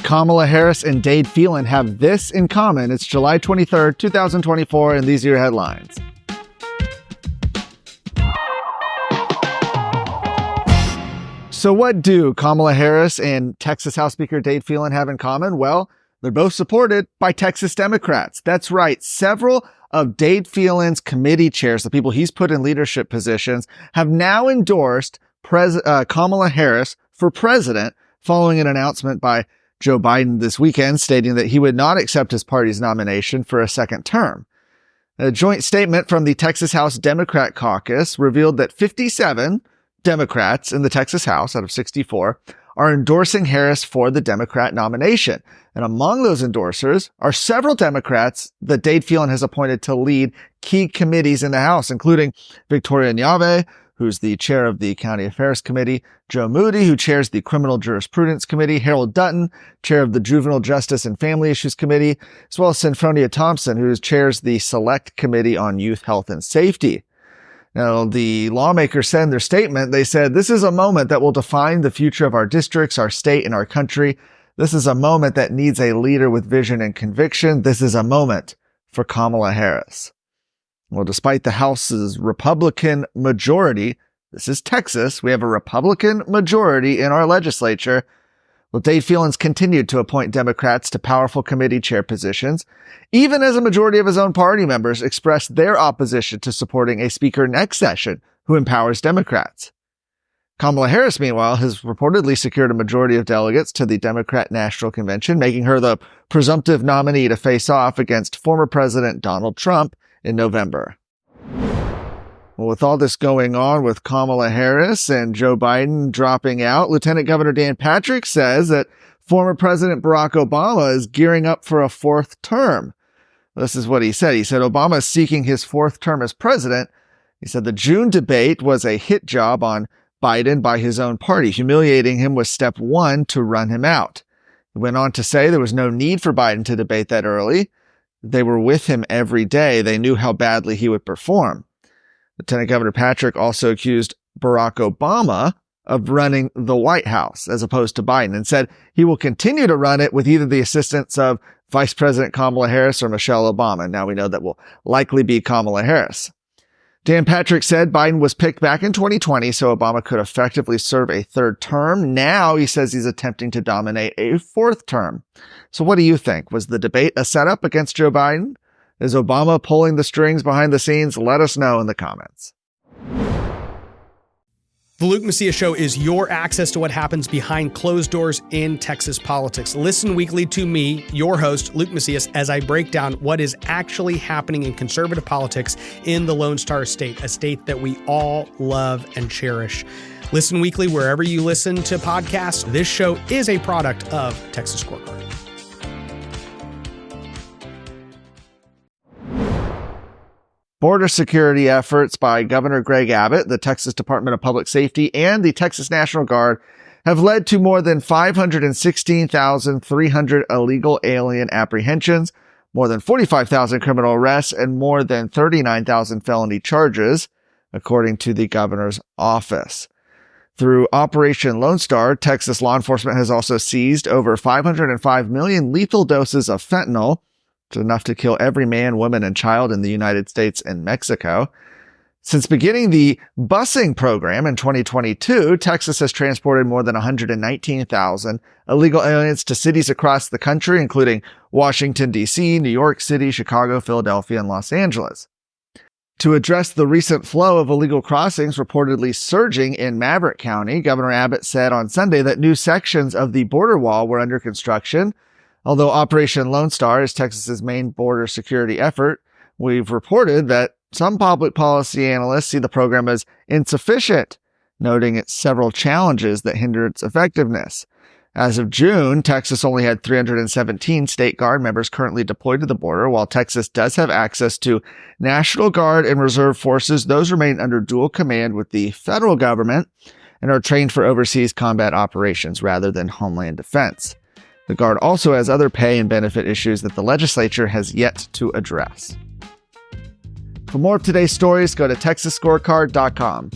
Kamala Harris and Dade Phelan have this in common. It's July 23rd, 2024, and these are your headlines. So what do Kamala Harris and Texas House Speaker Dade Phelan have in common? Well, they're both supported by Texas Democrats. That's right. Several of Dade Phelan's committee chairs, the people he's put in leadership positions, have now endorsed Kamala Harris for president following an announcement by Joe Biden this weekend stating that he would not accept his party's nomination for a second term. A joint statement from the Texas House Democrat Caucus revealed that 57 Democrats in the Texas House out of 64 are endorsing Harris for the Democrat nomination. And among those endorsers are several Democrats that Dade Phelan has appointed to lead key committees in the House, including Victoria Nyave, who's the chair of the County Affairs Committee, Joe Moody, who chairs the Criminal Jurisprudence Committee, Harold Dutton, chair of the Juvenile Justice and Family Issues Committee, as well as Sinfronia Thompson, who chairs the Select Committee on Youth Health and Safety. Now, the lawmakers said in their statement, they said, "This is a moment that will define the future of our districts, our state, and our country. This is a moment that needs a leader with vision and conviction. This is a moment for Kamala Harris." Well, despite the House's Republican majority, this is Texas, we have a Republican majority in our legislature. Well, Dade Phelan's continued to appoint Democrats to powerful committee chair positions, even as a majority of his own party members expressed their opposition to supporting a speaker next session who empowers Democrats. Kamala Harris, meanwhile, has reportedly secured a majority of delegates to the Democrat National Convention, making her the presumptive nominee to face off against former President Donald Trump in November. Well, with all this going on with Kamala Harris and Joe Biden dropping out, Lieutenant Governor Dan Patrick says that former President Barack Obama is gearing up for a fourth term. This is what he said. He said Obama is seeking his fourth term as president. He said the June debate was a hit job on Biden by his own party. Humiliating him was step one to run him out. He went on to say there was no need for Biden to debate that early. They were with him every day. They knew how badly he would perform. Lieutenant Governor Patrick also accused Barack Obama of running the White House as opposed to Biden and said he will continue to run it with either the assistance of Vice President Kamala Harris or Michelle Obama. Now we know that will likely be Kamala Harris. Dan Patrick said Biden was picked back in 2020 so Obama could effectively serve a third term. Now he says he's attempting to dominate a fourth term. So what do you think? Was the debate a setup against Joe Biden? Is Obama pulling the strings behind the scenes? Let us know in the comments. The Luke Macias Show is your access to what happens behind closed doors in Texas politics. Listen weekly to me, your host, Luke Macias, as I break down what is actually happening in conservative politics in the Lone Star State, a state that we all love and cherish. Listen weekly wherever you listen to podcasts. This show is a product of Texas Scorecard. Border security efforts by Governor Greg Abbott, the Texas Department of Public Safety, and the Texas National Guard have led to more than 516,300 illegal alien apprehensions, more than 45,000 criminal arrests, and more than 39,000 felony charges, according to the governor's office. Through Operation Lone Star, Texas law enforcement has also seized over 505 million lethal doses of fentanyl, which is enough to kill every man, woman, and child in the United States and Mexico. Since beginning the busing program in 2022, Texas has transported more than 119,000 illegal aliens to cities across the country, including Washington, D.C., New York City, Chicago, Philadelphia, and Los Angeles. To address the recent flow of illegal crossings reportedly surging in Maverick County, Governor Abbott said on Sunday that new sections of the border wall were under construction. Although Operation Lone Star is Texas's main border security effort, we've reported that some public policy analysts see the program as insufficient, noting its several challenges that hinder its effectiveness. As of June, Texas only had 317 State Guard members currently deployed to the border. While Texas does have access to National Guard and Reserve forces, those remain under dual command with the federal government and are trained for overseas combat operations rather than homeland defense. The Guard also has other pay and benefit issues that the legislature has yet to address. For more of today's stories, go to TexasScorecard.com.